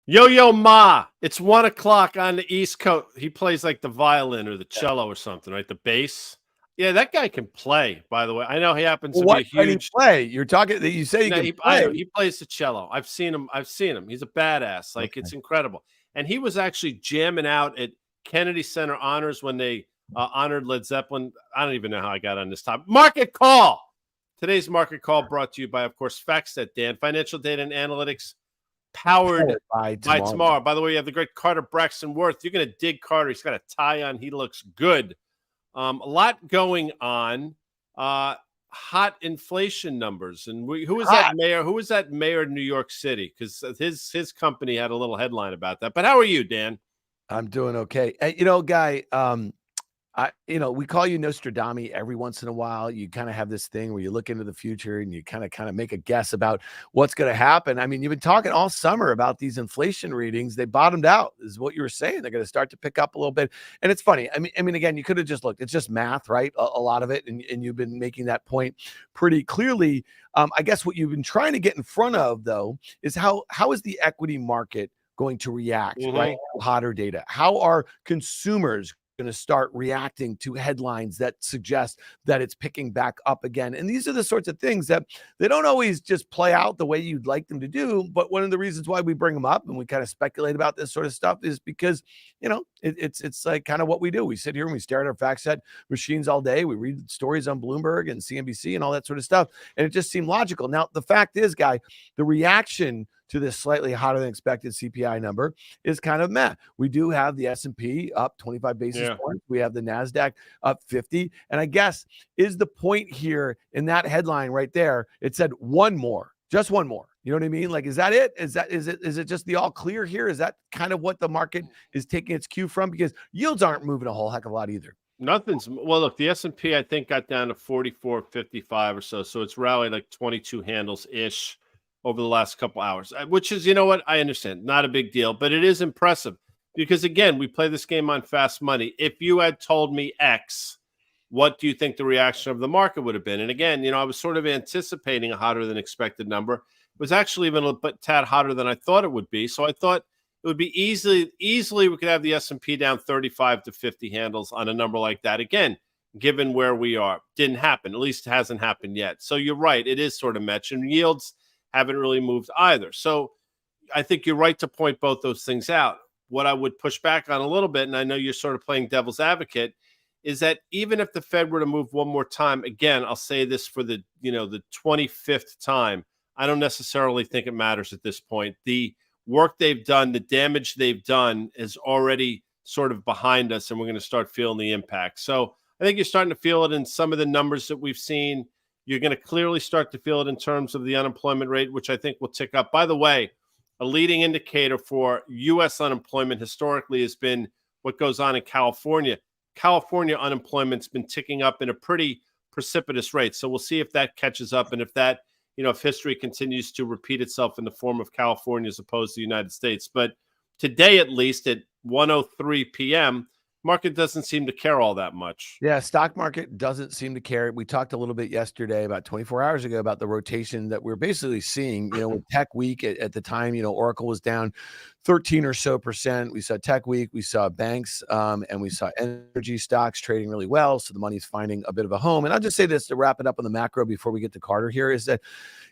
Yo-Yo Ma. It's 1 o'clock on the East Coast. He plays like the violin or the cello or something, right? The bass. Yeah, that guy can play, by the way. I know he happens to be What a can he huge play? You're talking that you say he No, can I know play. he plays the cello. I've seen him. He's a badass. Like, Okay. it's incredible. And he was actually jamming out at Kennedy Center Honors when they honored Led Zeppelin. I don't even know how I got on this topic. Market Call. Today's Market Call brought to you by, of course, FactSet, Dan. Financial data and analytics powered By by tomorrow. tomorrow. By the way, you have the great Carter Worth. You're going to dig Carter. He's got a tie on. He looks good. A lot going on. Hot inflation numbers. And who was that mayor? Who was that mayor of New York City? Because his company had a little headline about that. But how are you, Dan? I'm doing okay. Guy, we call you Nostradamus every once in a while. You kind of have this thing where you look into the future and you kind of make a guess about what's going to happen. I mean, you've been talking all summer about these inflation readings. They bottomed out, is what you were saying. They're going to start to pick up a little bit. And it's funny. I mean, again, you could have just looked. It's just math, right? A lot of it. And you've been making that point pretty clearly. I guess what you've been trying to get in front of, though, is how is the equity market going to react, right? Hotter data. How are consumers going to start reacting to headlines that suggest that it's picking back up again? And these are the sorts of things that they don't always just play out the way you'd like them to do. But one of the reasons why we bring them up and we kind of speculate about this sort of stuff is because, it's like kind of what we do. We sit here and we stare at our FactSet machines all day. We read stories on Bloomberg and CNBC and all that sort of stuff. And it just seemed logical. Now, the fact is, Guy, the reaction to this slightly hotter than expected CPI number is kind of meh. We do have the S&P up 25 basis points. We have the Nasdaq up 50. And I guess is the point here in that headline right there, it said one more, just one more. You know what I mean? Like, is that it? Is it just the all clear here? Is that kind of what the market is taking its cue from? Because yields aren't moving a whole heck of a lot either. Well, look, the S&P, I think, got down to 44.55 or so. So it's rallied like 22 handles-ish over the last couple hours, which is, you know what? I understand. Not a big deal, but it is impressive because, again, we play this game on fast money. If you had told me X, what do you think the reaction of the market would have been? And again, I was sort of anticipating a hotter than expected number. It was actually even a bit tad hotter than I thought it would be. So I thought it would be easily we could have the S&P down 35 to 50 handles on a number like that. Again, given where we are, didn't happen. At least it hasn't happened yet. So you're right. It is sort of matched, and yields haven't really moved either. So I think you're right to point both those things out. What I would push back on a little bit, and I know you're sort of playing devil's advocate, is that even if the Fed were to move one more time, again, I'll say this for the 25th time, I don't necessarily think it matters at this point. The work they've done, the damage they've done is already sort of behind us, and we're going to start feeling the impact. So I think you're starting to feel it in some of the numbers that we've seen. You're going to clearly start to feel it in terms of the unemployment rate, which I think will tick up. By the way, a leading indicator for U.S. unemployment historically has been what goes on in California. California unemployment's been ticking up in a pretty precipitous rate. So we'll see if that catches up and if that, if history continues to repeat itself in the form of California as opposed to the United States. But today, at least at 1:03 p.m., market doesn't seem to care all that much. Yeah, stock market doesn't seem to care. We talked a little bit yesterday, about 24 hours ago, about the rotation that we're basically seeing, with Tech Week at the time, Oracle was down 13 or so percent. We saw Tech Week, we saw banks, and we saw energy stocks trading really well. So the money's finding a bit of a home. And I'll just say this to wrap it up on the macro before we get to Carter here is that,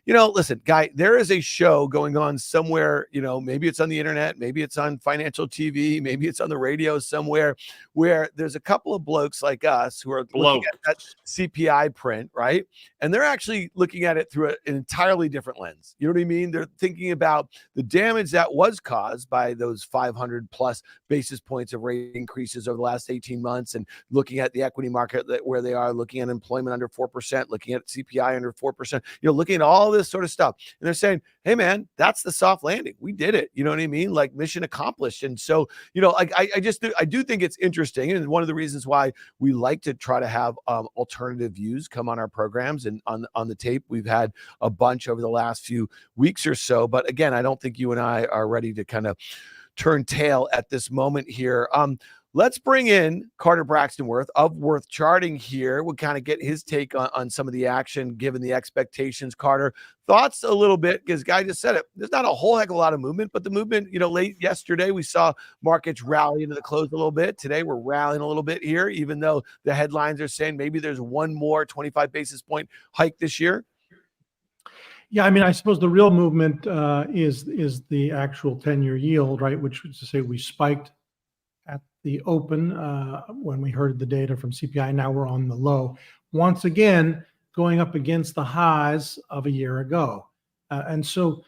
listen, Guy, there is a show going on somewhere, maybe it's on the internet, maybe it's on financial TV, maybe it's on the radio somewhere where there's a couple of blokes like us who are looking at that CPI print, right? And they're actually looking at it through an entirely different lens. You know what I mean? They're thinking about the damage that was caused by those 500 plus basis points of rate increases over the last 18 months and looking at the equity market where they are, looking at employment under 4%, looking at CPI under 4%, looking at all this sort of stuff. And they're saying, hey, man, that's the soft landing. We did it. You know what I mean? Like mission accomplished. And so, I do think it's interesting. And one of the reasons why we like to try to have alternative views come on our programs and on the tape. We've had a bunch over the last few weeks or so. But again, I don't think you and I are ready to kind of turn tail at this moment here. let's bring in Carter Braxton Worth of Worth Charting here. We'll kind of get his take on some of the action given the expectations. Carter, thoughts a little bit, because Guy just said it. There's not a whole heck of a lot of movement, but the movement, late yesterday, we saw markets rally into the close a little bit. Today, we're rallying a little bit here, even though the headlines are saying maybe there's one more 25 basis point hike this year. Yeah, I mean, I suppose the real movement is the actual 10-year yield, right? Which is to say we spiked at the open when we heard the data from CPI. Now we're on the low. Once again, going up against the highs of a year ago. And so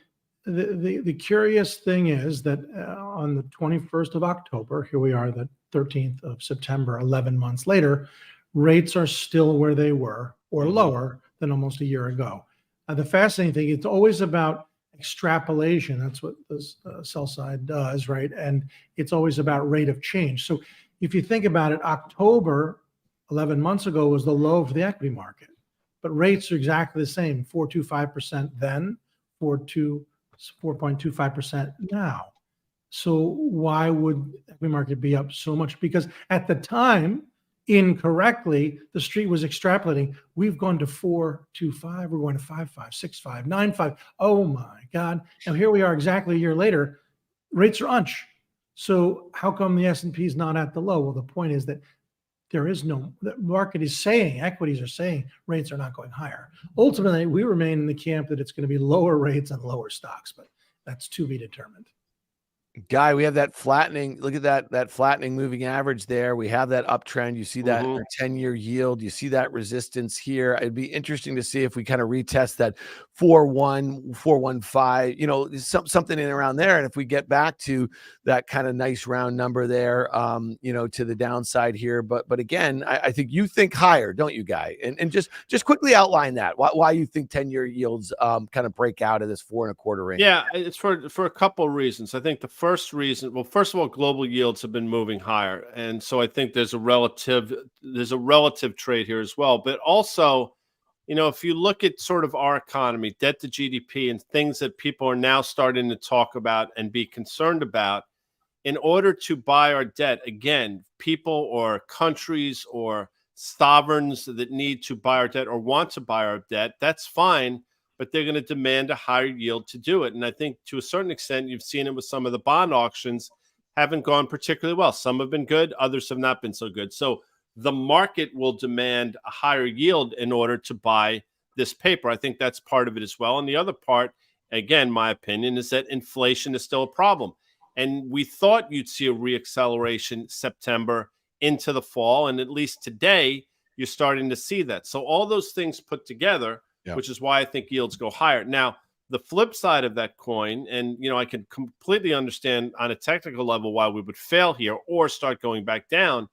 the curious thing is that on the 21st of October, here we are, the 13th of September, 11 months later, rates are still where they were or lower than almost a year ago. The fascinating thing, it's always about extrapolation. That's what the sell side does, right? And it's always about rate of change. So if you think about it, October 11 months ago was the low for the equity market, but rates are exactly the same, 4.25% then, 4.25% now. So why would the equity market be up so much? Because at the time, incorrectly, the street was extrapolating. We've gone to 4.25. We're going to 5.5, 6.5, 9.5. Oh my God! Now here we are, exactly a year later. Rates are unch. So how come the S&P is not at the low? Well, the point is that the market is saying, equities are saying, rates are not going higher. Ultimately, we remain in the camp that it's going to be lower rates and lower stocks, but that's to be determined. Guy, we have that flattening. Look at that flattening moving average there. We have that uptrend. You see that 10-year yield. You see that resistance here. It'd be interesting to see if we kind of retest that 4.1, 4.15, something in around there. And if we get back to that kind of nice round number there, to the downside here. But again, I think you think higher, don't you, Guy? And just quickly outline that why you think 10-year yields kind of break out of this 4.25 range. Yeah, it's for a couple of reasons. I think the first reason, well, first of all, global yields have been moving higher, and so I think there's a relative trade here as well. But also, if you look at sort of our economy, debt to GDP, and things that people are now starting to talk about and be concerned about, in order to buy our debt, again, people or countries or sovereigns that need to buy our debt or want to buy our debt, that's fine. But they're going to demand a higher yield to do it. And I think to a certain extent, you've seen it with some of the bond auctions haven't gone particularly well. Some have been good, others have not been so good. So the market will demand a higher yield in order to buy this paper. I think that's part of it as well. And the other part, again, my opinion, is that inflation is still a problem. And we thought you'd see a reacceleration September into the fall. And at least today, you're starting to see that. So all those things put together, which is why I think yields go higher. Now, the flip side of that coin, and I can completely understand on a technical level why we would fail here or start going back down.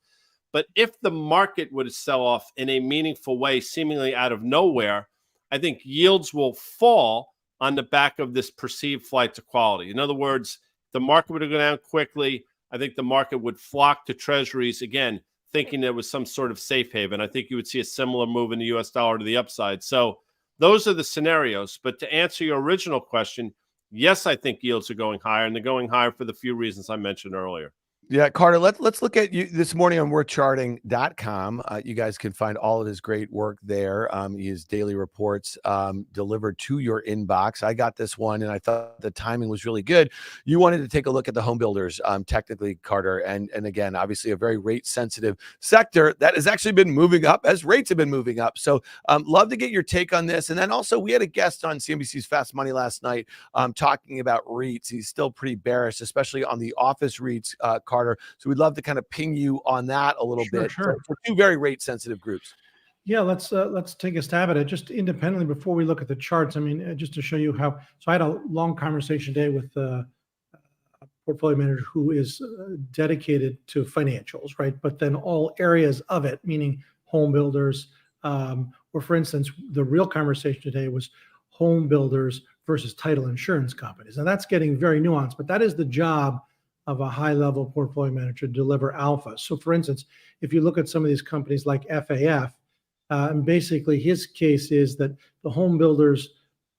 But if the market were to sell off in a meaningful way, seemingly out of nowhere, I think yields will fall on the back of this perceived flight to quality. In other words, the market would go down quickly. I think the market would flock to treasuries, again, thinking there was some sort of safe haven. I think you would see a similar move in the US dollar to the upside. So those are the scenarios. But to answer your original question, yes, I think yields are going higher, and they're going higher for the few reasons I mentioned earlier. Yeah, Carter, let's look at you this morning on worthcharting.com. You guys can find all of his great work there. His daily reports delivered to your inbox. I got this one, and I thought the timing was really good. You wanted to take a look at the Homebuilders, technically, Carter, and again, obviously a very rate-sensitive sector that has actually been moving up as rates have been moving up. So love to get your take on this. And then also, we had a guest on CNBC's Fast Money last night talking about REITs. He's still pretty bearish, especially on the office REITs, Carter. So we'd love to kind of ping you on that a little bit. Sure. For two very rate sensitive groups. Yeah, let's take a stab at it just independently before we look at the charts. I mean, just to show you how. So I had a long conversation today with a portfolio manager who is dedicated to financials, right? But then all areas of it, meaning home builders, or for instance, the real conversation today was home builders versus title insurance companies. Now that's getting very nuanced, but that is the job of a high-level portfolio manager to deliver alpha. So for instance, if you look at some of these companies like FAF, and basically his case is that the home builders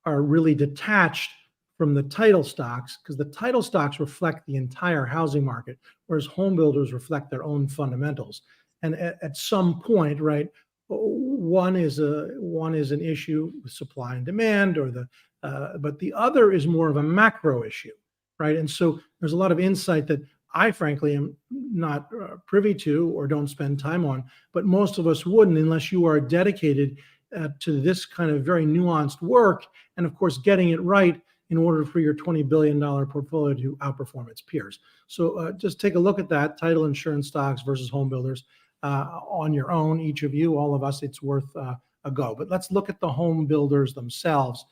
are really detached from the title stocks, because the title stocks reflect the entire housing market, whereas home builders reflect their own fundamentals. And at some point, right, one is an issue with supply and demand, but the other is more of a macro issue, right? And so there's a lot of insight that I frankly am not privy to or don't spend time on, but most of us wouldn't unless you are dedicated to this kind of very nuanced work, and of course getting it right in order for your $20 billion portfolio to outperform its peers. So just take a look at that, title insurance stocks versus home builders on your own, each of you, all of us, it's worth a go. But let's look at the home builders themselves.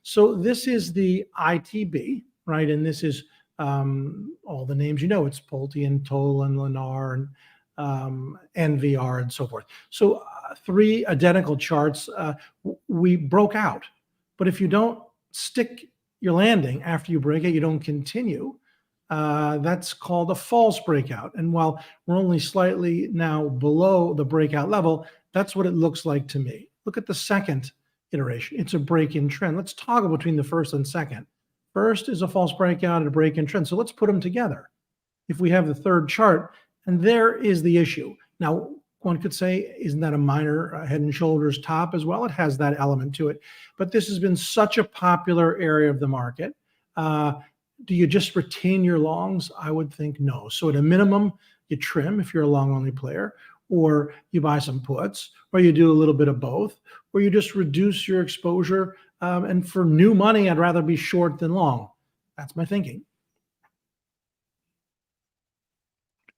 So this is the ITB, right? And this is all the names, it's Pulte and Toll and Lennar and NVR and so forth. So three identical charts. We broke out, but if you don't stick your landing after you break it, you don't continue. That's called a false breakout. And while we're only slightly now below the breakout level, that's what it looks like to me. Look at the second iteration. It's a break-in trend. Let's toggle between the first and second. First is a false breakout and a break-in trend. So let's put them together. If we have the third chart, and there is the issue. Now, one could say, isn't that a minor head and shoulders top as well? It has that element to it. But this has been such a popular area of the market. Do you just retain your longs? I would think no. So at a minimum, you trim if you're a long-only player, or you buy some puts, or you do a little bit of both, or you just reduce your exposure. And for new money, I'd rather be short than long. That's my thinking.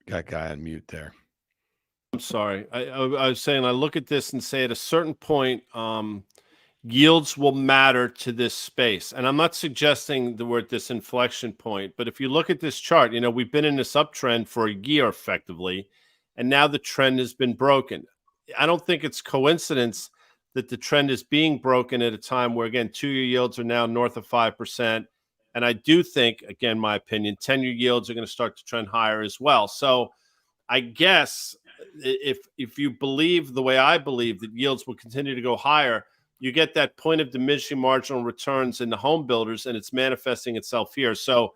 Got guy on mute there. I'm sorry. I was saying I look at this and say at a certain point, yields will matter to this space. And I'm not suggesting that we're at this inflection point, but if you look at this chart, we've been in this uptrend for a year effectively, and now the trend has been broken. I don't think it's coincidence that the trend is being broken at a time where, again, 2-year yields are now north of 5%. And I do think, again, my opinion, 10-year yields are going to start to trend higher as well. So I guess if you believe the way I believe that yields will continue to go higher, you get that point of diminishing marginal returns in the home builders, and it's manifesting itself here. So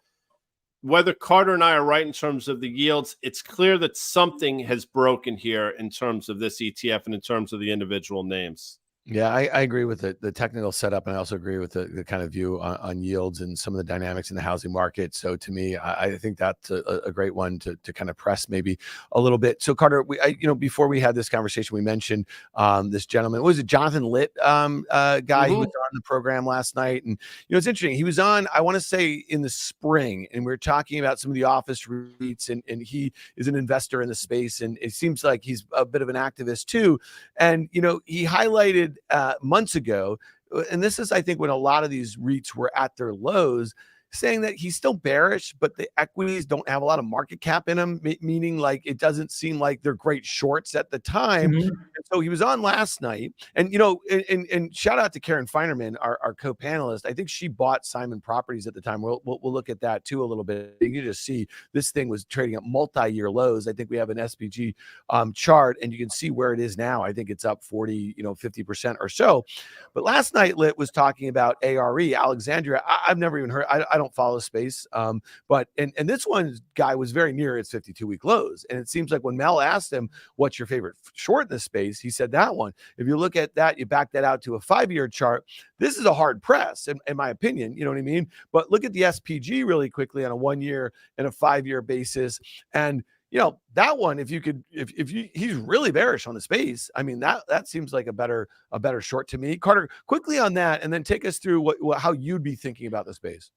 whether Carter and I are right in terms of the yields, it's clear that something has broken here in terms of this ETF and in terms of the individual names. Yeah, I agree with the technical setup, and I also agree with the kind of view on yields and some of the dynamics in the housing market. So to me, I think that's a great one to kind of press maybe a little bit. So Carter, before we had this conversation, we mentioned this gentleman. Was it Jonathan Litt guy? Mm-hmm. He was on the program last night, and it's interesting. He was on, I want to say, in the spring, and we were talking about some of the office REITs, and he is an investor in the space, and it seems like he's a bit of an activist too. And he highlighted months ago, and this is, I think, when a lot of these REITs were at their lows, saying that he's still bearish, but the equities don't have a lot of market cap in them, meaning like it doesn't seem like they're great shorts at the time. Mm-hmm. And so he was on last night, and and shout out to Karen Feinerman, our co-panelist. I think she bought Simon Properties at the time. We'll look at that too a little bit. You can just see this thing was trading at multi-year lows. I think we have an SPG chart, and you can see where it is now. I think it's up 40, 50% or so. But last night, Lit was talking about ARE, Alexandria. I've never even heard. I don't follow space, but this one guy was very near its 52-week lows, and it seems like when Mel asked him, "What's your favorite short in this space?" he said that one. If you look at that, you back that out to a 5-year chart. This is a hard press, in my opinion. You know what I mean? But look at the SPG really quickly on a 1-year and a 5-year basis, and that one, if he's really bearish on the space, I mean, that seems like a better short to me. Carter, quickly on that, and then take us through how you'd be thinking about the space.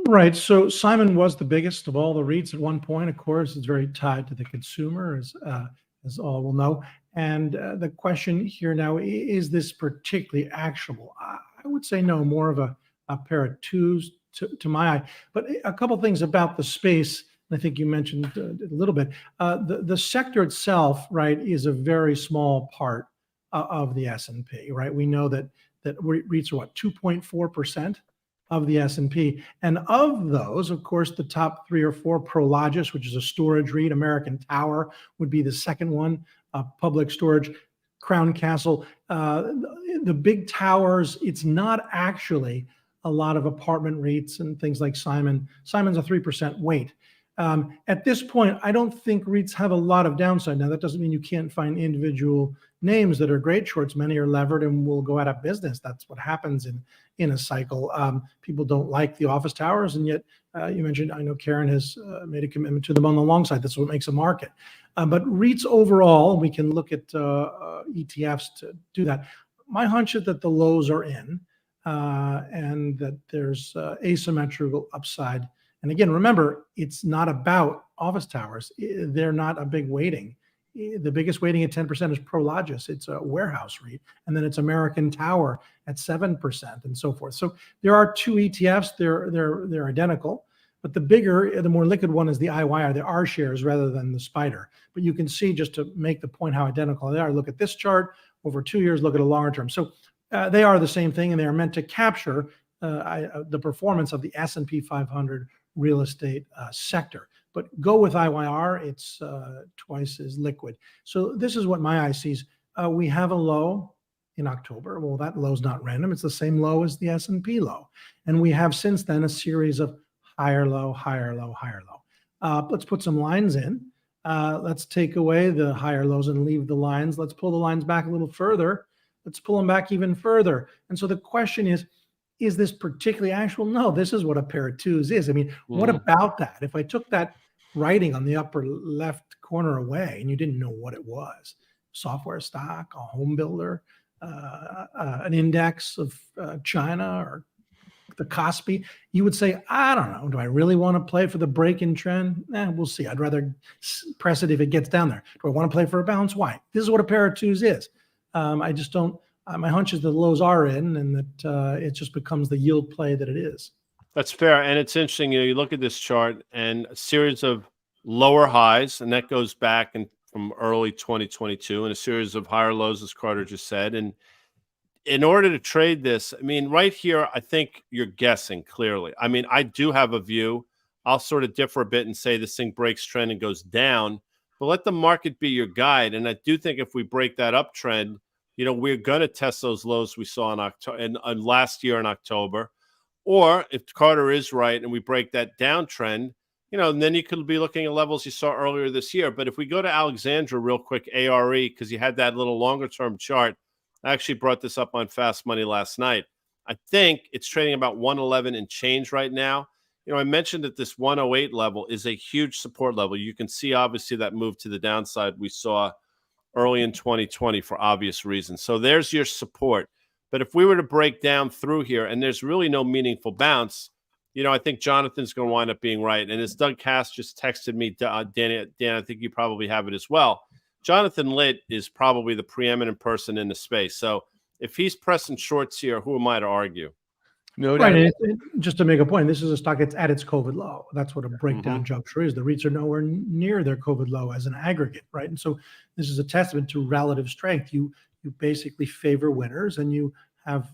Right. So Simon was the biggest of all the REITs at one point. Of course, it's very tied to the consumer, as all will know. And the question here now, is this particularly actionable? I would say no, more of a pair of twos to my eye. But a couple things about the space, I think you mentioned a little bit. The sector itself, right, is a very small part of the S&P, right? We know that REITs are 2.4% of the S&P. And of those, of course, the top 3 or 4, Prologis, which is a storage REIT, American Tower would be the second one, Public Storage, Crown Castle. The big towers, it's not actually a lot of apartment REITs and things like Simon. Simon's a 3% weight. At this point, I don't think REITs have a lot of downside. Now, that doesn't mean you can't find individual names that are great shorts. Many are levered and will go out of business. That's what happens in a cycle. People don't like the office towers, and yet you mentioned, I know Karen has made a commitment to them on the long side. That's what makes a market. But REITs overall, we can look at ETFs to do that. My hunch is that the lows are in and that there's asymmetrical upside. And again, remember, it's not about office towers. They're not a big weighting. The biggest weighting at 10% is Prologis. It's a warehouse REIT. And then it's American Tower at 7% and so forth. So there are two ETFs. They're identical. But the bigger, the more liquid one is the IYR, the R shares rather than the SPDR. But you can see, just to make the point how identical they are, look at this chart over 2 years, look at a longer term. So they are the same thing, and they are meant to capture the performance of the S&P 500 real estate sector. But go with IYR, it's twice as liquid. So this is what my eye sees. We have a low in October. Well, that low's not random. It's the same low as the S&P low. And we have since then a series of higher low, higher low, higher low. Let's put some lines in. Let's take away the higher lows and leave the lines. Let's pull the lines back a little further. Let's pull them back even further. And so the question is this particularly actual? No, this is what a pair of twos is. I mean, what about that? If I took that writing on the upper left corner away and you didn't know what it was, software stock, a home builder, an index of China or the Kospi, you would say, I don't know, do I really want to play for the break-in trend? We'll see. I'd rather press it if it gets down there. Do I want to play for a bounce? Why? This is what a pair of twos is. I just don't, my hunch is the lows are in, and that it just becomes the yield play that it is. That's fair. And it's interesting, you look at this chart and a series of lower highs, and that goes back from early 2022, and a series of higher lows, as Carter just said. And in order to trade this, I mean, right here, I think you're guessing clearly. I mean, I do have a view. I'll sort of differ a bit and say this thing breaks trend and goes down, but let the market be your guide. And I do think if we break that uptrend, we're going to test those lows we saw in October and last year in October. Or if Carter is right and we break that downtrend, and then you could be looking at levels you saw earlier this year. But if we go to Alexandra real quick, ARE, because you had that little longer term chart, I actually brought this up on Fast Money last night. I think it's trading about 111 and change right now. I mentioned that this 108 level is a huge support level. You can see, obviously, that move to the downside we saw early in 2020 for obvious reasons. So there's your support. But if we were to break down through here and there's really no meaningful bounce, I think Jonathan's going to wind up being right. And as Doug Cass just texted me, Dan, I think you probably have it as well. Jonathan Litt is probably the preeminent person in the space. So if he's pressing shorts here, who am I to argue? No doubt. doubt. Right. Just to make a point, this is a stock that's at its COVID low. That's what a breakdown juncture is. The REITs are nowhere near their COVID low as an aggregate, right? And so this is a testament to relative strength. You basically favor winners and you have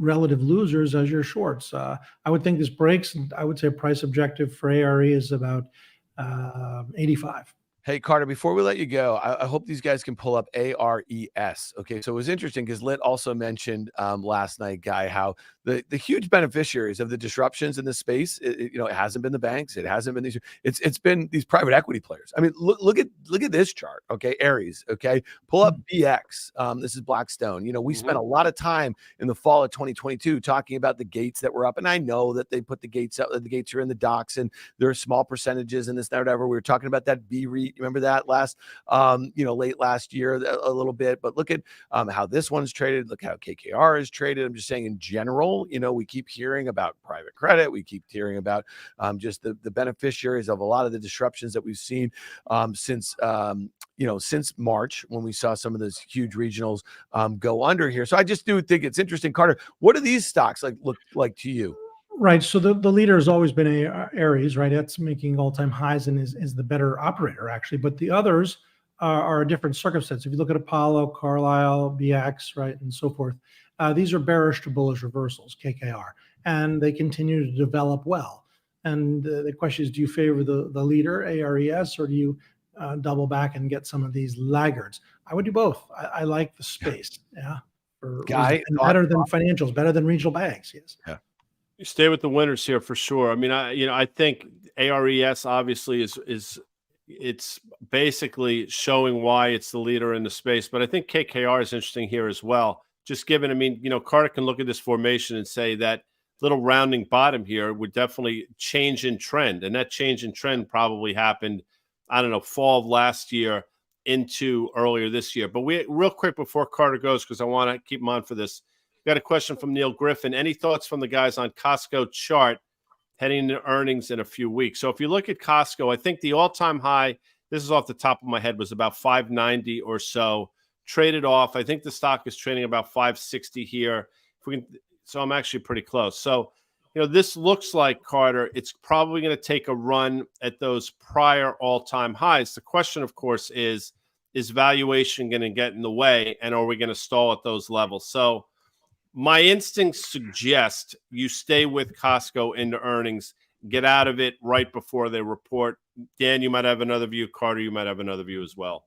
relative losers as your shorts. I would think this breaks, and I would say a price objective for ARE is about 85. Hey, Carter, before we let you go, I hope these guys can pull up ARES. Okay, so it was interesting because Lit also mentioned last night, Guy, how the huge beneficiaries of the disruptions in the space, it hasn't been the banks, it hasn't been it's been these private equity players. I mean, look at this chart, okay, Ares, okay, pull up BX. This is Blackstone. We spent a lot of time in the fall of 2022 talking about the gates that were up, and I know that they put the gates up, the gates are in the docks, and there are small percentages in this, that, whatever. We were talking about that B REIT. Remember that late last year a little bit, but look at how this one's traded. Look how KKR is traded. I'm just saying in general, we keep hearing about private credit. We keep hearing about just the beneficiaries of a lot of the disruptions that we've seen since March, when we saw some of those huge regionals go under here. So I just do think it's interesting. Carter, what do these stocks look like to you? Right. So the leader has always been Ares, right? That's making all-time highs and is the better operator, actually. But the others are a different circumstance. If you look at Apollo, Carlyle, BX, right, and so forth, these are bearish to bullish reversals, KKR, and they continue to develop well. And the question is, do you favor the leader, ARES, or do you double back and get some of these laggards? I would do both. I like the space. Yeah. Guy, better than financials, better than regional banks. Yes. Yeah. You stay with the winners here for sure. I mean, I think ARES obviously is it's basically showing why it's the leader in the space, but I think KKR is interesting here as well. Just given, I mean, Carter can look at this formation and say that little rounding bottom here would definitely change in trend, and that change in trend probably happened, I don't know, fall of last year into earlier this year. But we real quick before Carter goes, because I want to keep him on for this. Got a question from Neil Griffin. Any thoughts from the guys on Costco chart heading into earnings in a few weeks? So if you look at Costco, I think the all-time high, this is off the top of my head, was about 590 or so. Traded off. I think the stock is trading about 560 here. If we can, so I'm actually pretty close. So, this looks like, Carter, it's probably going to take a run at those prior all-time highs. The question, of course, is valuation going to get in the way, and are we going to stall at those levels? So my instincts suggest you stay with Costco into earnings, get out of it right before they report. Dan, you might have another view. Carter, you might have another view as well.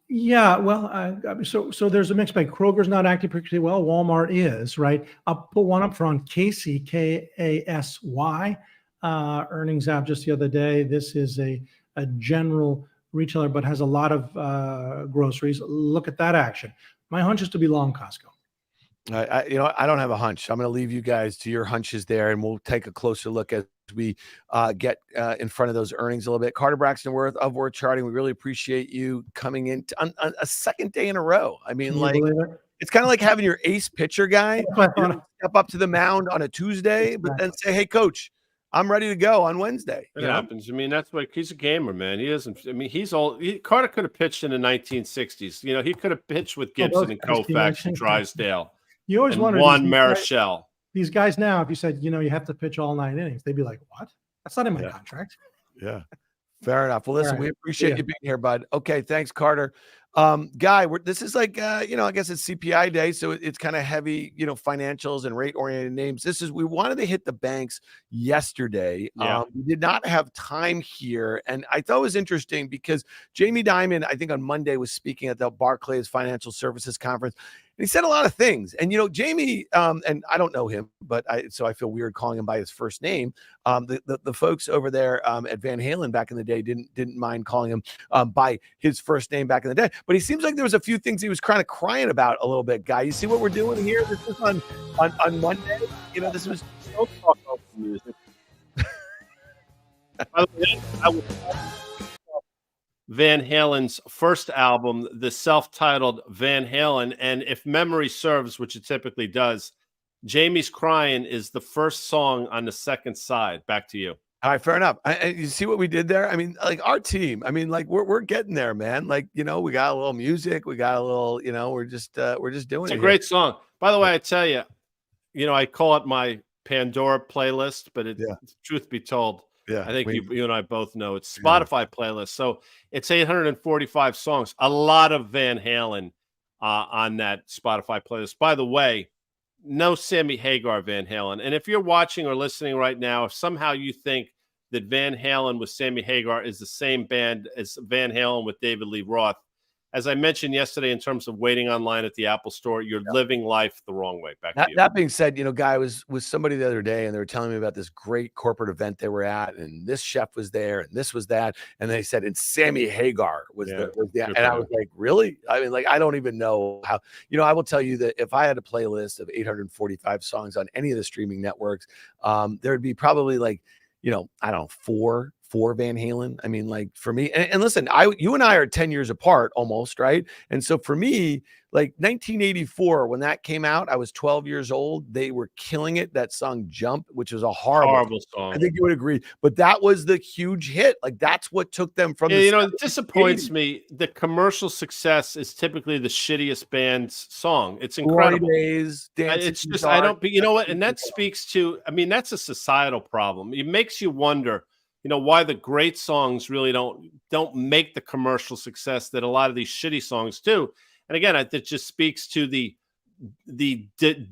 Yeah, well, so there's a mix bag. Kroger's not acting particularly well. Walmart is, right? I'll put one up front. Casey, Kasy, earnings out just the other day. This is a general retailer, but has a lot of groceries. Look at that action. My hunch is to be long Costco. I don't have a hunch. I'm going to leave you guys to your hunches there, and we'll take a closer look as we get in front of those earnings a little bit. Carter Braxton Worth of Worth Charting, we really appreciate you coming in on a second day in a row. I mean, it's kind of like having your ace pitcher guy step up to the mound on a Tuesday, but then say, hey, coach, I'm ready to go on Wednesday. It happens. I mean, that's like, he's a gamer, man. He doesn't, I mean, Carter could have pitched in the 1960s. He could have pitched with Gibson and Koufax and Drysdale. You always wondered Juan Marichal. These guys now, if you said, you have to pitch all 9 innings, they'd be like, what? That's not in my contract. Yeah. Fair enough. Well, listen, we appreciate you being here, bud. Okay. Thanks, Carter. Guy, this is like, I guess it's CPI day. So it's kind of heavy, financials and rate oriented names. We wanted to hit the banks yesterday. We did not have time here. And I thought it was interesting because Jamie Dimon, I think on Monday, was speaking at the Barclays Financial Services Conference. And he said a lot of things. And, Jamie, and I don't know him, but so I feel weird calling him by his first name. The folks over there at Van Halen back in the day didn't mind calling him by his first name back in the day. But he seems like there was a few things he was kind of crying about a little bit, Guy. You see what we're doing here? This was on Monday. This was don't talk about the music. By the way, I would Van Halen's first album, the self-titled Van Halen, and if memory serves, which it typically does, Jamie's Crying is the first song on the second side. Back to you. All right, fair enough. You see what we did there? I mean, like our team. I mean, like we're getting there, man. Like we got a little music, we got a little, we're just doing it. It's a great song. By the way, I tell you, I call it my Pandora playlist, but truth be told, I think you and I both know it's Spotify playlist. So it's 845 songs, a lot of Van Halen on that Spotify playlist. By the way, no Sammy Hagar Van Halen. And if you're watching or listening right now, if somehow you think that Van Halen with Sammy Hagar is the same band as Van Halen with David Lee Roth, as I mentioned yesterday, in terms of waiting online at the Apple store, you're living life the wrong way. Back to you. That being said, Guy, I was with somebody the other day, and they were telling me about this great corporate event they were at, and this chef was there, and this was that, and they said, and Sammy Hagar was and I was like, really? I mean, like, I don't even know how. I will tell you that if I had a playlist of 845 songs on any of the streaming networks, there would be probably like, I don't know, four Van Halen. I mean, like for me, and listen, you and I are 10 years apart almost, right? And so for me, like 1984, when that came out, I was 12 years old. They were killing it. That song Jump, which was a horrible song. I think you would agree, but that was the huge hit. Like that's what took them from it disappoints me. The commercial success is typically the shittiest band's song. It's incredible. Days, it's just, I don't, but you know what? And that speaks to, I mean, that's a societal problem. It makes you wonder, why the great songs really don't make the commercial success that a lot of these shitty songs do. And again, it just speaks to the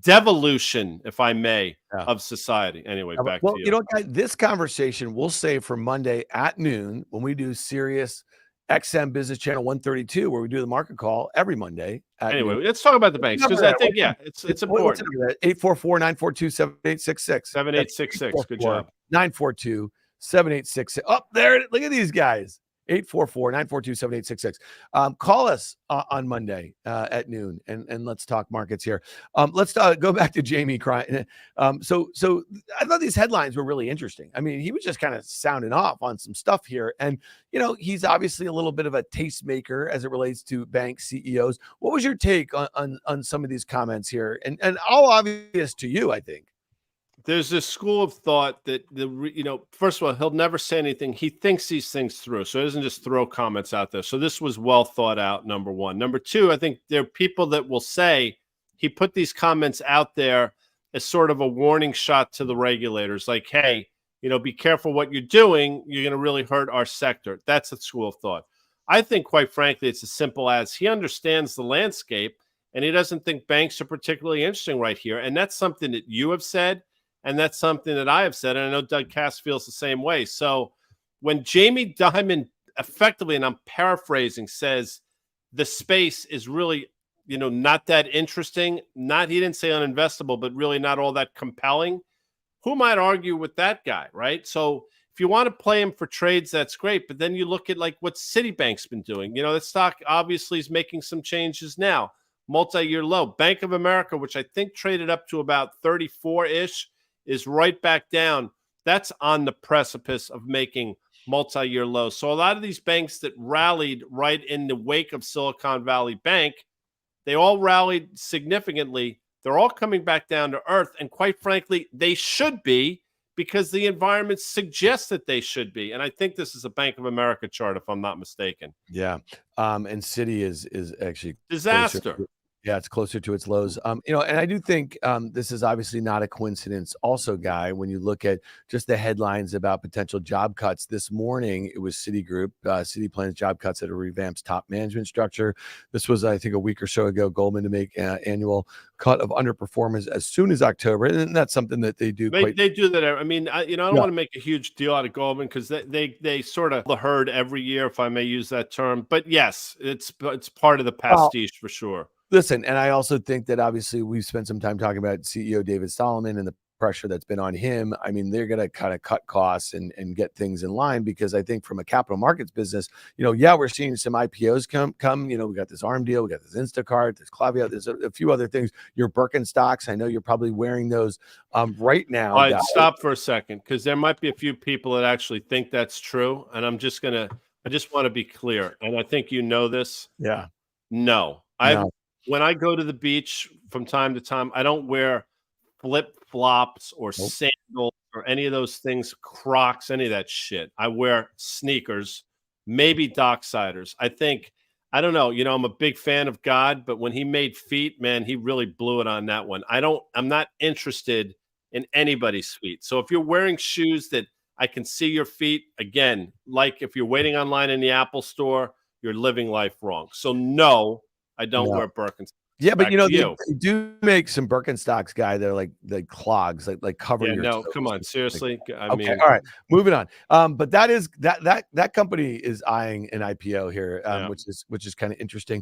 devolution, if I may, of society. Anyway, back to you. Guys, this conversation we'll save for Monday at noon when we do Sirius XM Business Channel 132, where we do the market call every Monday. Anyway, let's talk about the banks because I think, it's important. 844-942-7866. 7866. Good job. 942-7866. Oh, there. Look at these guys. 844-942-7866. Call us on Monday at noon and let's talk markets here. Let's go back to Jamie crying. So I thought these headlines were really interesting. I mean, he was just kind of sounding off on some stuff here. And, he's obviously a little bit of a tastemaker as it relates to bank CEOs. What was your take on some of these comments here? And all obvious to you, I think. There's this school of thought that first of all, he'll never say anything. He thinks these things through, so he doesn't just throw comments out there. So this was well thought out. Number one. Number two, I think there are people that will say he put these comments out there as sort of a warning shot to the regulators, like, hey, be careful what you're doing. You're going to really hurt our sector. That's a school of thought. I think, quite frankly, it's as simple as he understands the landscape and he doesn't think banks are particularly interesting right here. And that's something that you have said. And that's something that I have said, and I know Doug Cass feels the same way. So when Jamie Dimon effectively, and I'm paraphrasing, says the space is really, not that interesting, he didn't say uninvestable, but really not all that compelling, who might argue with that guy, right? So if you want to play him for trades, that's great. But then you look at like what Citibank's been doing. The stock obviously is making some changes now, multi-year low. Bank of America, which I think traded up to about 34-ish, is right back down. That's on the precipice of making multi-year lows. So a lot of these banks that rallied right in the wake of Silicon Valley Bank, they all rallied significantly. They're all coming back down to earth. And quite frankly, they should be, because the environment suggests that they should be. And I think this is a Bank of America chart, if I'm not mistaken. Yeah. And Citi is actually disaster. Yeah, it's closer to its lows. And I do think this is obviously not a coincidence also, Guy, when you look at just the headlines about potential job cuts. This morning, it was Citigroup. Citi plans job cuts at a revamped top management structure. This was, I think, a week or so ago, Goldman to make annual cut of underperformers as soon as October. And that's something that they do. They do that. I mean, I don't want to make a huge deal out of Goldman because they sort of the herd every year, if I may use that term. But yes, it's part of the pastiche for sure. Listen, and I also think that obviously we've spent some time talking about CEO David Solomon and the pressure that's been on him. I mean, they're going to kind of cut costs and get things in line, because I think from a capital markets business, we're seeing some IPOs come. We got this ARM deal, we got this Instacart, this Klaviyo, there's a few other things. Your Birkenstocks, I know you're probably wearing those right now. All right, stop for a second, because there might be a few people that actually think that's true, and I just want to be clear, and I think this. Yeah. No. When I go to the beach from time to time, I don't wear flip-flops or sandals or any of those things, Crocs, any of that shit. I wear sneakers, maybe Docksiders. I don't know, I'm a big fan of God, but when he made feet, man, he really blew it on that one. I'm not interested in anybody's feet. So if you're wearing shoes that I can see your feet, again, like if you're waiting online in the Apple store, you're living life wrong. So no, I don't wear Birkenstocks. Yeah, but they do make some Birkenstocks, Guy, that are like clogs, like cover your toes. Come on, seriously. All right, moving on. But that is that company is eyeing an IPO here, which is kind of interesting.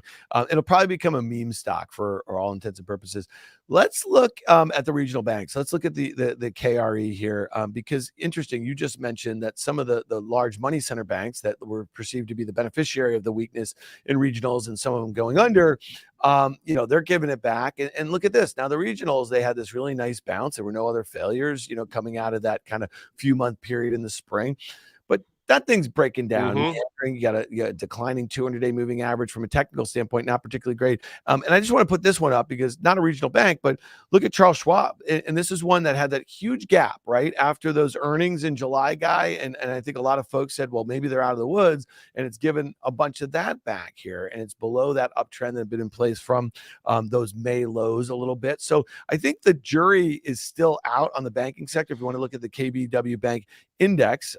It'll probably become a meme stock for all intents and purposes. Let's look at the regional banks. Let's look at the KRE here, because interesting. You just mentioned that some of the large money center banks that were perceived to be the beneficiary of the weakness in regionals and some of them going under. They're giving it back. And look at this. Now, the regionals, they had this really nice bounce. There were no other failures, coming out of that kind of few month period in the spring. But that thing's breaking down. You got a declining 200-day moving average from a technical standpoint, not particularly great. And I just want to put this one up because not a regional bank, but look at Charles Schwab. And this is one that had that huge gap right after those earnings in July, Guy. And I think a lot of folks said, well, maybe they're out of the woods, and it's given a bunch of that back here. And it's below that uptrend that had been in place from those May lows a little bit. So I think the jury is still out on the banking sector. If you want to look at the KBW Bank Index,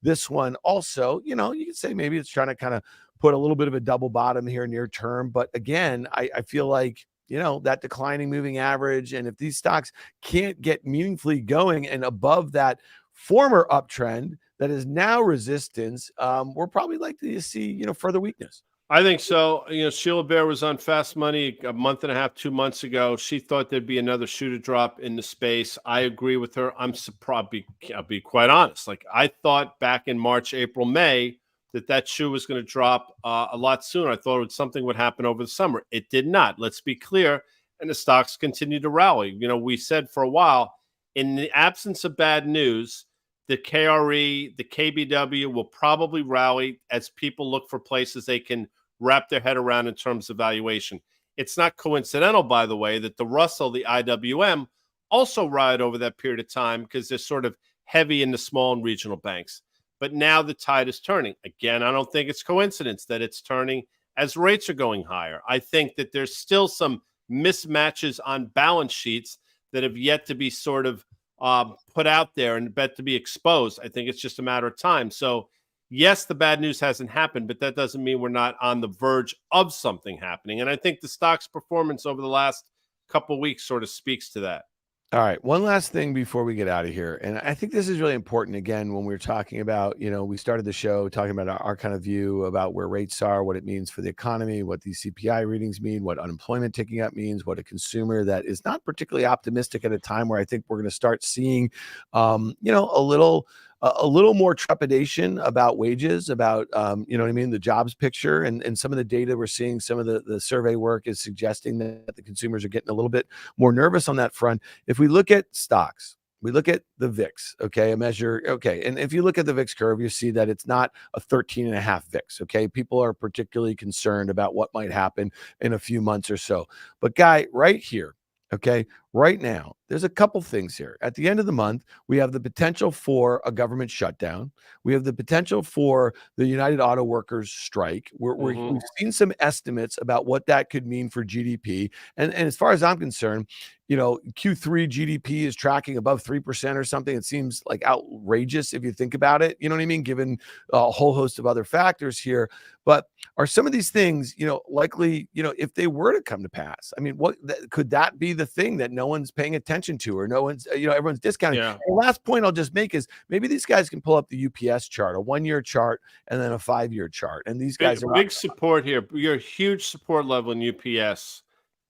this one also, you can say maybe it's trying to kind of put a little bit of a double bottom here near term. But again, I feel like, that declining moving average, and if these stocks can't get meaningfully going and above that former uptrend that is now resistance, we're probably likely to see, further weakness. I think so. Sheila Bair was on Fast Money a month and a half, 2 months ago. She thought there'd be another shoe to drop in the space. I agree with her. I'm surprised. I'll be quite honest. Like, I thought back in March, April, May that shoe was going to drop a lot sooner. I thought something would happen over the summer. It did not. Let's be clear. And the stocks continue to rally. We said for a while, in the absence of bad news, the KRE, the KBW will probably rally as people look for places they can wrap their head around in terms of valuation. It's not coincidental, by the way, that the Russell, the IWM, also ride over that period of time because they're sort of heavy in the small and regional banks. But now the tide is turning. Again, I don't think it's coincidence that it's turning as rates are going higher. I think that there's still some mismatches on balance sheets that have yet to be sort of put out there and bet to be exposed. I think it's just a matter of time. So yes, the bad news hasn't happened, but that doesn't mean we're not on the verge of something happening. And I think the stock's performance over the last couple of weeks sort of speaks to that. All right. One last thing before we get out of here. And I think this is really important, again, when we're talking about, we started the show talking about our kind of view about where rates are, what it means for the economy, what these CPI readings mean, what unemployment ticking up means, what a consumer that is not particularly optimistic at a time where I think we're going to start seeing, a little more trepidation about wages, about, the jobs picture, and some of the data we're seeing, some of the survey work is suggesting that the consumers are getting a little bit more nervous on that front. If we look at stocks, we look at the VIX, a measure, and if you look at the VIX curve, you see that it's not a 13.5 VIX, People are particularly concerned about what might happen in a few months or so. But Guy, right here, right now, there's a couple things here. At the end of the month, we have the potential for a government shutdown. We have the potential for the United Auto Workers strike. We've seen some estimates about what that could mean for GDP. And as far as I'm concerned, Q3 GDP is tracking above 3% or something. It seems like outrageous if you think about it. You know what I mean? Given a whole host of other factors here. But are some of these things, likely, if they were to come to pass? I mean, could that be the thing that no one's paying attention to, or no one's, everyone's discounting? Yeah. The last point I'll just make is maybe these guys can pull up the UPS chart, a 1-year chart, and then a 5-year chart. And these guys are big support here. You're a huge support level in UPS.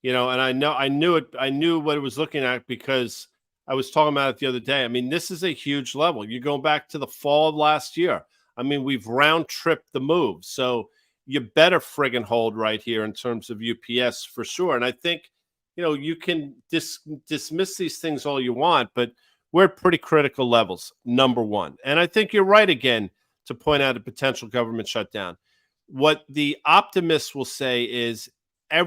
And I knew what it was looking at because I was talking about it the other day. I mean, this is a huge level. You're going back to the fall of last year. I mean, we've round tripped the move. So you better friggin' hold right here in terms of UPS for sure. And I think, you can dismiss these things all you want, but we're at pretty critical levels, number one. And I think you're right again to point out a potential government shutdown. What the optimists will say is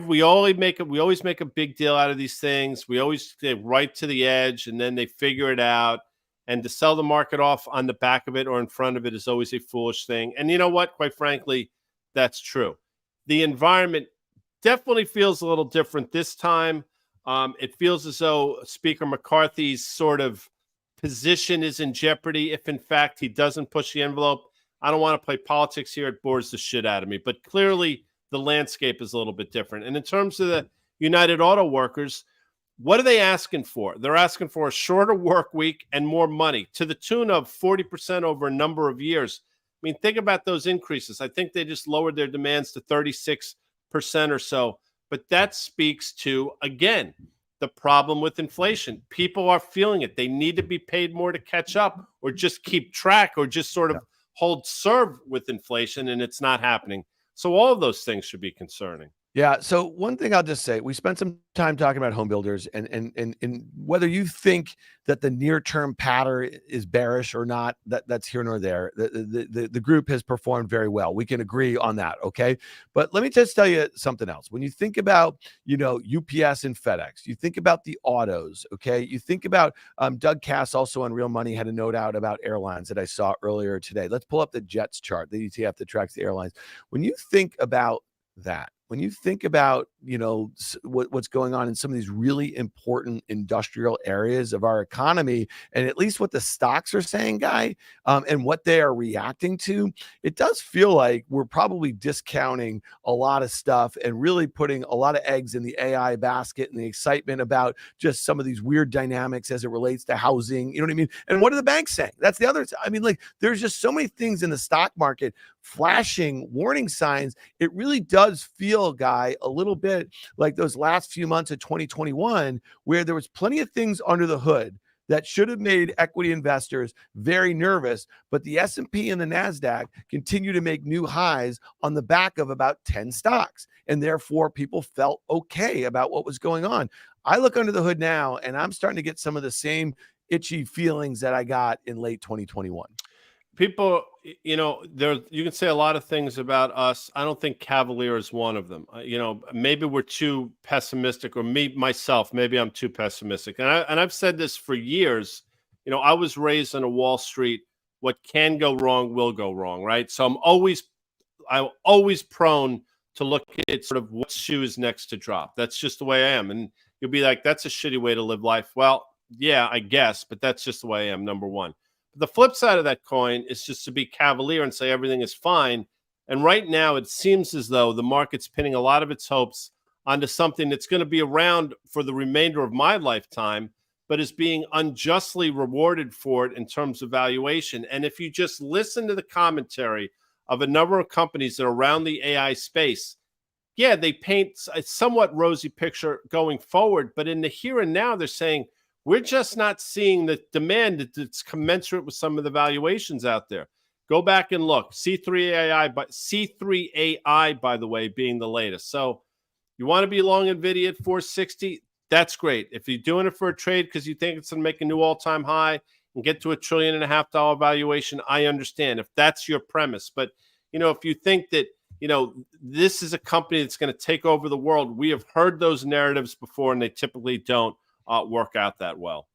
we always make a big deal out of these things. We always get right to the edge and then they figure it out. And to sell the market off on the back of it or in front of it is always a foolish thing. And you know what? Quite frankly, that's true. The environment definitely feels a little different this time. It feels as though Speaker McCarthy's sort of position is in jeopardy if, in fact, he doesn't push the envelope. I don't want to play politics here. It bores the shit out of me. But clearly, the landscape is a little bit different. And in terms of the United Auto Workers, what are they asking for? They're asking for a shorter work week and more money to the tune of 40% over a number of years. I mean, think about those increases. I think they just lowered their demands to 36% or so. But that speaks to, again, the problem with inflation. People are feeling it. They need to be paid more to catch up or just keep track or just sort of hold serve with inflation, and it's not happening. So all of those things should be concerning. Yeah. So one thing I'll just say, we spent some time talking about home builders and whether you think that the near-term pattern is bearish or not, that's here nor there. The group has performed very well. We can agree on that. Okay. But let me just tell you something else. When you think about, UPS and FedEx, you think about the autos. Okay. You think about Doug Cass also on Real Money had a note out about airlines that I saw earlier today. Let's pull up the JETS chart, the ETF that tracks the airlines. When you think about that, when you think about, what's going on in some of these really important industrial areas of our economy, and at least what the stocks are saying, Guy, and what they are reacting to, it does feel like we're probably discounting a lot of stuff and really putting a lot of eggs in the AI basket and the excitement about just some of these weird dynamics as it relates to housing. You know what I mean? And what are the banks saying? That's the other. I mean, like, there's just so many things in the stock market flashing warning signs. It really does feel, Guy, a little bit like those last few months of 2021, where there was plenty of things under the hood that should have made equity investors very nervous, but the S&P and the Nasdaq continue to make new highs on the back of about 10 stocks, and therefore people felt okay about what was going on. I look under the hood now, and I'm starting to get some of the same itchy feelings that I got in late 2021. People, you can say a lot of things about us. I don't think Cavalier is one of them. Maybe we're too pessimistic, or myself, maybe I'm too pessimistic. And I've said this for years. I was raised on a Wall Street. What can go wrong will go wrong, right? So I'm always prone to look at sort of what shoe is next to drop. That's just the way I am. And you'll be like, that's a shitty way to live life. Well, yeah, I guess, but that's just the way I am, number one. The flip side of that coin is just to be cavalier and say everything is fine. And right now, it seems as though the market's pinning a lot of its hopes onto something that's going to be around for the remainder of my lifetime, but is being unjustly rewarded for it in terms of valuation. And if you just listen to the commentary of a number of companies that are around the AI space, yeah, they paint a somewhat rosy picture going forward. But in the here and now, they're saying, we're just not seeing the demand that's commensurate with some of the valuations out there. Go back and look. C3AI, by the way, being the latest. So you want to be long NVIDIA at 460? That's great. If you're doing it for a trade because you think it's going to make a new all-time high and get to $1.5 trillion valuation, I understand if that's your premise. But, if you think that, this is a company that's going to take over the world, we have heard those narratives before, and they typically don't work out that well.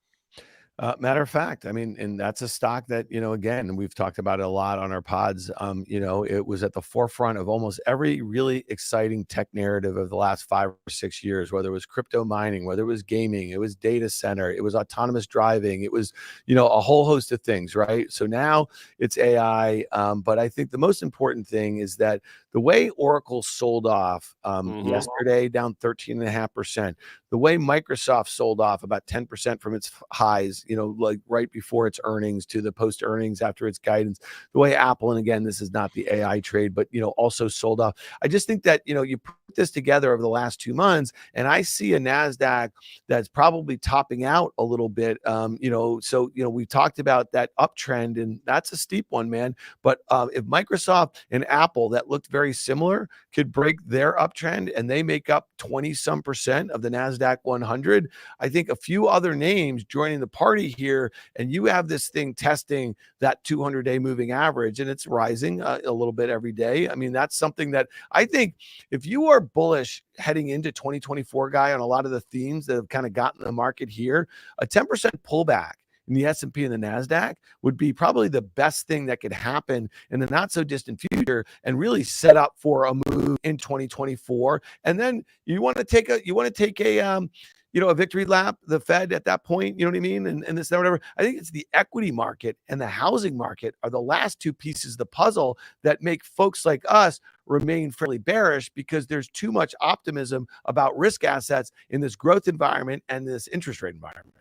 Matter of fact, I mean, and that's a stock that, again, we've talked about it a lot on our pods. It was at the forefront of almost every really exciting tech narrative of the last 5 or 6 years, whether it was crypto mining, whether it was gaming, it was data center, it was autonomous driving, it was, a whole host of things, right? So now it's AI. But I think the most important thing is that the way Oracle sold off yesterday, down 13.5%, the way Microsoft sold off about 10% from its highs, like right before its earnings to the post earnings after its guidance, the way Apple, and again, this is not the AI trade, but, also sold off. I just think that, you put this together over the last 2 months, and I see a NASDAQ that's probably topping out a little bit. We talked about that uptrend, and that's a steep one, man. But if Microsoft and Apple, that looked very similar, could break their uptrend and they make up 20% of the NASDAQ 100, I think a few other names joining the party here, and you have this thing testing that 200-day moving average, and it's rising a little bit every day. I mean, that's something that I think if you are bullish heading into 2024, Guy, on a lot of the themes that have kind of gotten the market here, a 10% pullback in the S&P and the NASDAQ would be probably the best thing that could happen in the not so distant future, and really set up for a move in 2024. And then you want to take a victory lap, the Fed at that point, you know what I mean? And this, that, whatever. I think it's the equity market and the housing market are the last two pieces of the puzzle that make folks like us remain fairly bearish, because there's too much optimism about risk assets in this growth environment and this interest rate environment.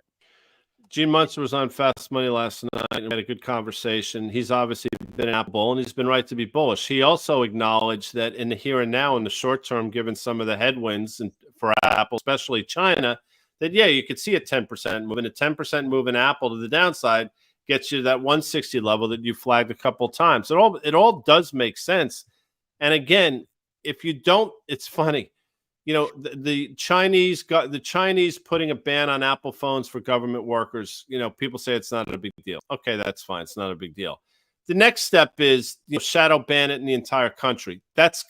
Gene Munster was on Fast Money last night and we had a good conversation. He's obviously been an Apple bull, and he's been right to be bullish. He also acknowledged that in the here and now, in the short term, given some of the headwinds and for Apple, especially China, that, yeah, you could see a 10% move, and a 10% move in Apple to the downside gets you to that 160 level that you flagged a couple of times. It all does make sense. And again, if you don't, it's funny. The Chinese putting a ban on Apple phones for government workers. People say it's not a big deal. Okay, that's fine. It's not a big deal. The next step is shadow ban it in the entire country. That's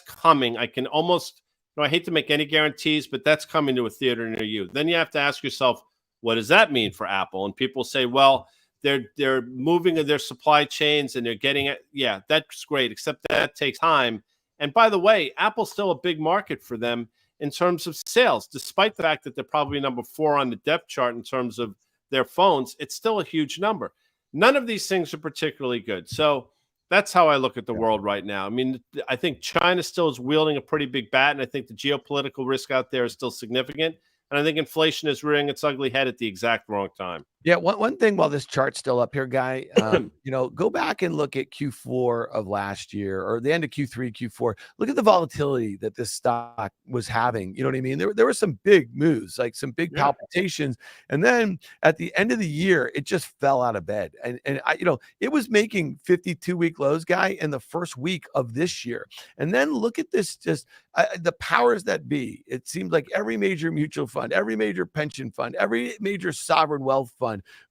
coming. I can almost, I hate to make any guarantees, but that's coming to a theater near you. Then you have to ask yourself, what does that mean for Apple? And people say, well, they're moving their supply chains and they're getting it. Yeah, that's great, except that takes time. And by the way, Apple's still a big market for them in terms of sales, despite the fact that they're probably number 4 on the depth chart in terms of their phones. It's still a huge number. None of these things are particularly good. So that's how I look at the world right now. I mean, I think China still is wielding a pretty big bat, and I think the geopolitical risk out there is still significant. And I think inflation is rearing its ugly head at the exact wrong time. Yeah, one thing while this chart's still up here, Guy, go back and look at Q4 of last year or the end of Q3, Q4. Look at the volatility that this stock was having. You know what I mean? There were some big moves, like some big palpitations. And then at the end of the year, it just fell out of bed. And it was making 52-week lows, Guy, in the first week of this year. And then look at this, the powers that be. It seems like every major mutual fund, every major pension fund, every major sovereign wealth fund,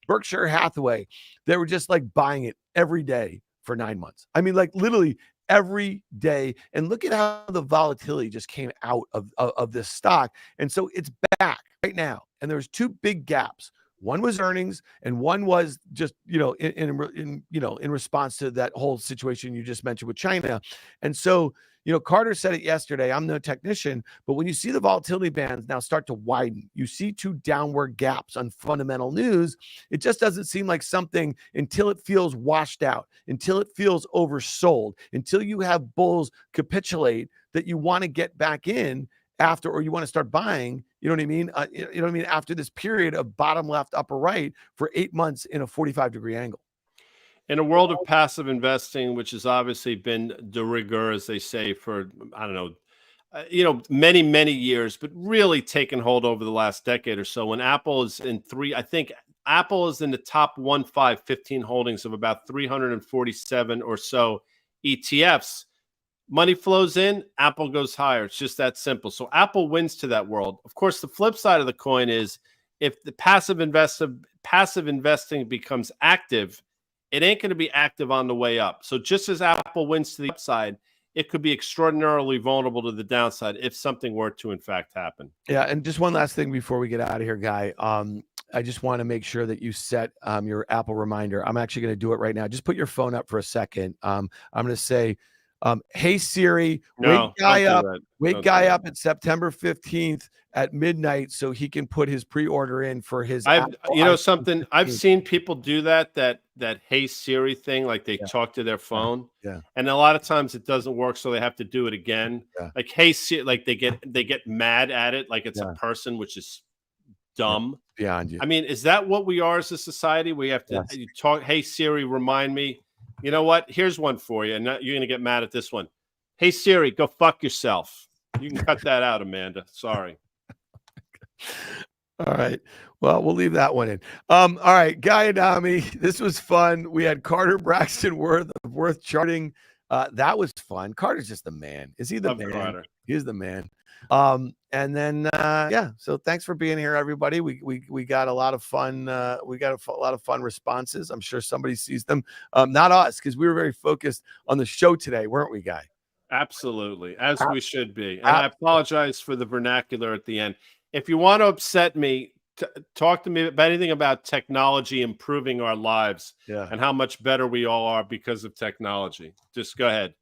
Berkshire Hathaway, they were just like buying it every day for 9 months. I mean, like literally every day. And look at how the volatility just came out of this stock. And so it's back right now. And there's 2 big gaps. One was earnings, and one was just, in response to that whole situation you just mentioned with China. And so, Carter said it yesterday. I'm no technician, but when you see the volatility bands now start to widen, you see 2 downward gaps on fundamental news. It just doesn't seem like something until it feels washed out, until it feels oversold, until you have bulls capitulate that you want to get back in after, or you want to start buying, you know what I mean? After this period of bottom left, upper right for 8 months in a 45-degree angle. In a world of passive investing, which has obviously been de rigueur, as they say, for, I don't know, many, many years, but really taken hold over the last decade or so. When Apple is I think Apple is in the top 15 holdings of about 347 or so ETFs. Money flows in, Apple goes higher. It's just that simple. So Apple wins to that world. Of course, the flip side of the coin is if the passive investing becomes active, it ain't going to be active on the way up. So just as Apple wins to the upside, it could be extraordinarily vulnerable to the downside if something were to, in fact, happen. Yeah, and just one last thing before we get out of here, Guy. I just want to make sure that you set your Apple reminder. I'm actually going to do it right now. Just put your phone up for a second. I'm going to say, hey Siri, wake Guy up at September 15th at midnight so he can put his pre-order in for his I've seen people do that hey Siri thing, like they talk to their phone. Yeah. And a lot of times it doesn't work, so they have to do it again. Yeah. Like hey Siri, like they get mad at it like it's a person, which is dumb. Beyond you. I mean, is that what we are as a society? We have to talk, hey Siri, remind me. You know what? Here's one for you. And you're going to get mad at this one. Hey, Siri, go fuck yourself. You can cut that out, Amanda. Sorry. All right. Well, we'll leave that one in. All right. Guy Adami, this was fun. We had Carter Braxton Worth charting. That was fun. Carter's just the man. Is he the man? Carter. He's the man. And then so thanks for being here, everybody. We got a lot of fun. We got a lot of fun responses. I'm sure somebody sees them. Not us, because we were very focused on the show today, weren't we, Guy? Absolutely, as we should be. And I apologize for the vernacular at the end. If you want to upset me, talk to me about anything about technology improving our lives and how much better we all are because of technology. Just go ahead.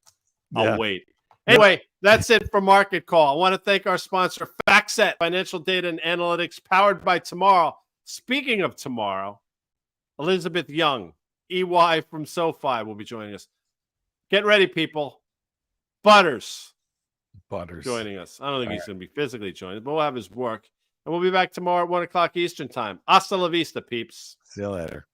I'll wait. Anyway, that's it for Market Call. I want to thank our sponsor, FactSet, financial data and analytics powered by Tomorrow. Speaking of tomorrow, Elizabeth Young, EY from SoFi, will be joining us. Get ready, people. Butters joining us. I don't think he's going to be physically joining, but we'll have his work. And we'll be back tomorrow at 1 o'clock Eastern time. Hasta la vista, peeps. See you later.